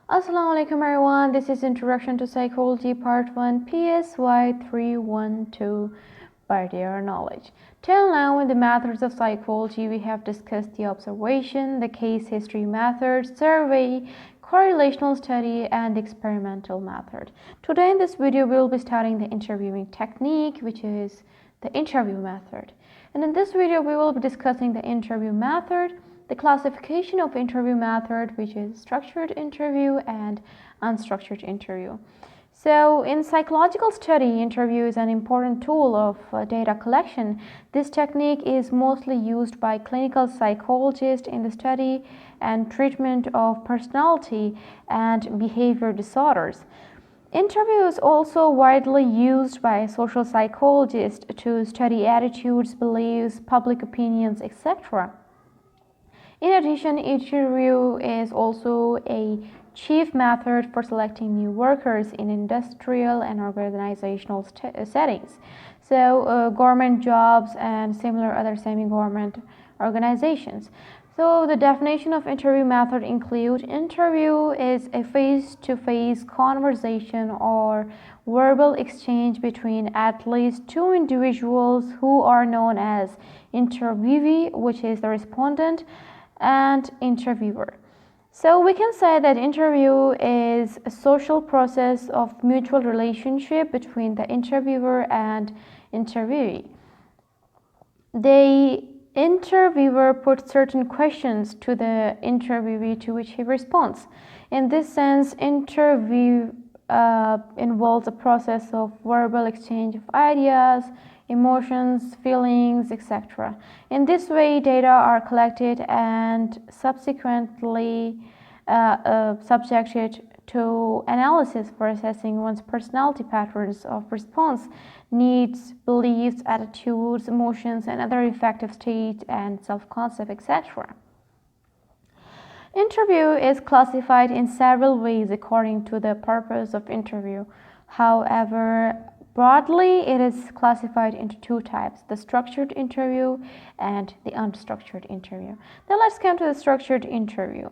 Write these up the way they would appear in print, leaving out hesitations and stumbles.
Assalamu alaikum everyone, this is Introduction to Psychology Part 1 PSY 312 Barrier Knowledge. Till now in the methods of psychology we have discussed the observation, the case history method, survey, correlational study and experimental method. Today in this video we will be studying the interviewing technique, which is the interview method. And in this video we will be discussing the interview method, the classification of interview method, which is structured interview and unstructured interview. So in psychological study, interview is an important tool of data collection. This technique is mostly used by clinical psychologists in the study and treatment of personality and behavior disorders. Interview is also widely used by social psychologists to study attitudes, beliefs, public opinions, etc. In addition, interview is also a chief method for selecting new workers in industrial and organizational settings. So, government jobs and similar other semi-government organizations. So, the definition of interview method include interview is a face-to-face conversation or verbal exchange between at least two individuals who are known as interviewee, which is the respondent, and interviewer. So we can say that interview is a social process of mutual relationship between the interviewer and interviewee. The interviewer puts certain questions to the interviewee to which he responds. In this sense, interview involves a process of verbal exchange of ideas, emotions, feelings, etc. In this way, data are collected and subsequently subjected to analysis for assessing one's personality patterns of response, needs, beliefs, attitudes, emotions, and other affective states and self-concept, etc. Interview is classified in several ways according to the purpose of interview. However, broadly, it is classified into two types, the structured interview and the unstructured interview. Now let's come to the structured interview.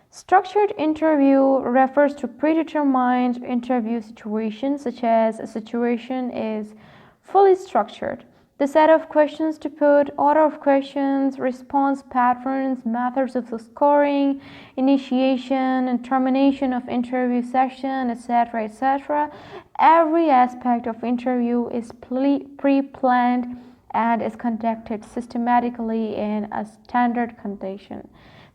Structured interview refers to predetermined interview situations, such as a situation is fully structured. The set of questions to put, order of questions, response patterns, methods of scoring, initiation and termination of interview session, etc., etc. Every aspect of interview is pre-planned and is conducted systematically in a standard condition.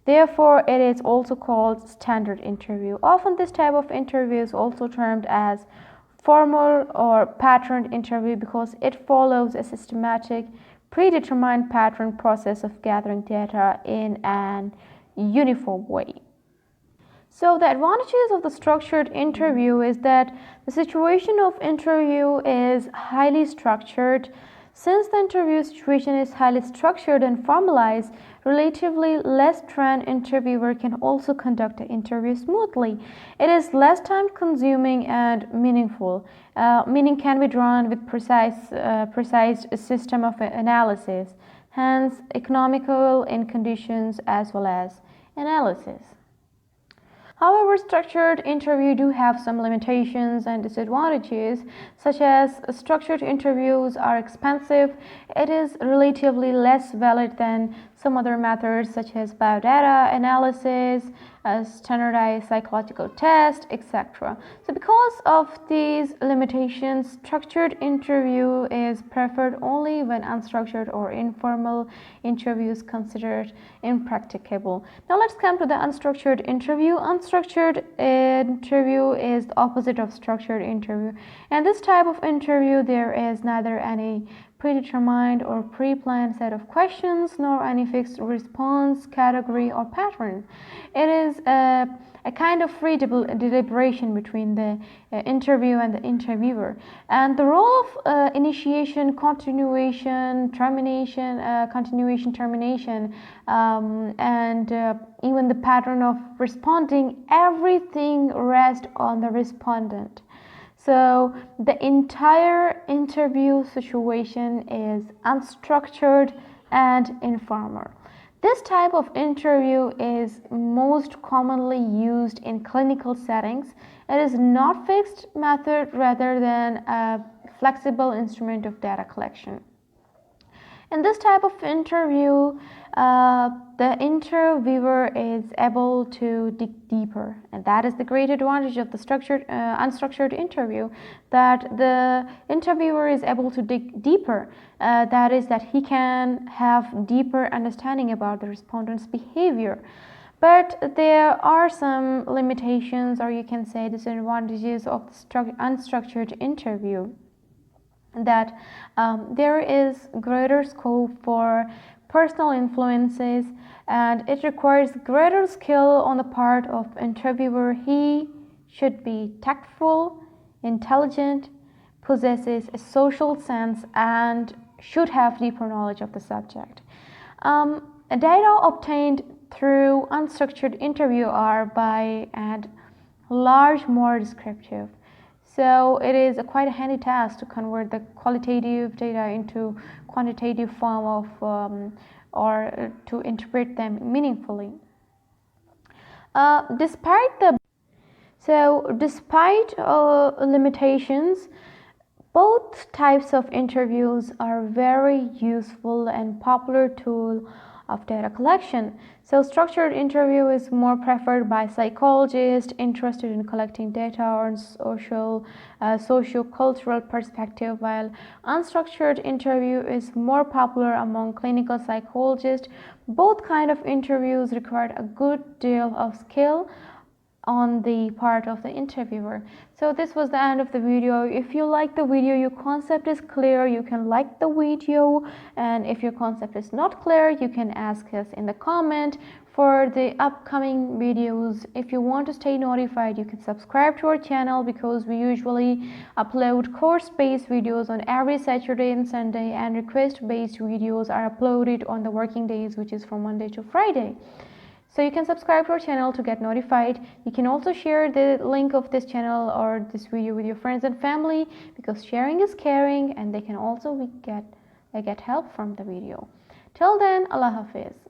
Therefore, it is also called standard interview. Often this type of interview is also termed as formal or patterned interview because it follows a systematic, predetermined pattern process of gathering data in an uniform way. So the advantages of the structured interview is that the situation of interview is highly structured. Since the interview situation is highly structured and formalized, relatively less trained interviewer can also conduct the interview smoothly. It is less time consuming and meaningful. Meaning can be drawn with precise system of analysis, hence economical in conditions as well as analysis. However, structured interview do have some limitations and disadvantages, such as structured interviews are expensive. It is relatively less valid than some other methods such as biodata analysis, standardized psychological test, etc. So because of these limitations, structured interview is preferred only when unstructured or informal interview is considered impracticable. Now let's come to the unstructured interview. Unstructured interview is the opposite of structured interview. In this type of interview, there is neither any predetermined or pre-planned set of questions nor any fixed response category or pattern. It is a kind of free deliberation between the interview and the interviewer, and the role of initiation, continuation, termination, and even the pattern of responding, everything rests on the respondent. So the entire interview situation is unstructured and informal. This type of interview is most commonly used in clinical settings. It is not fixed method rather than a flexible instrument of data collection. In this type of interview, the interviewer is able to dig deeper, and that is the great advantage of the unstructured interview, that the interviewer is able to dig deeper. That is, that he can have deeper understanding about the respondent's behavior. But there are some limitations, or you can say disadvantages, of the unstructured interview, that there is greater scope for personal influences, and it requires greater skill on the part of interviewer. He should be tactful, intelligent, possesses a social sense, and should have deeper knowledge of the subject. Data obtained through unstructured interview are by and large more descriptive. So it is quite a handy task to convert the qualitative data into quantitative form of or to interpret them meaningfully. Despite limitations, both types of interviews are very useful and popular tool of data collection. So structured interview is more preferred by psychologists interested in collecting data on socio-cultural perspective, while unstructured interview is more popular among clinical psychologists. Both kind of interviews require a good deal of skill on the part of the interviewer. So this was the end of the video. If you like the video, your concept is clear, you can like the video, and if your concept is not clear, you can ask us in the comment for the upcoming videos. If you want to stay notified, you can subscribe to our channel, because we usually upload course-based videos on every Saturday and Sunday, and request-based videos are uploaded on the working days, which is from Monday to Friday. So you can subscribe to our channel to get notified. You can also share the link of this channel or this video with your friends and family, because sharing is caring, and they can also get help from the video. Till then, Allah Hafiz.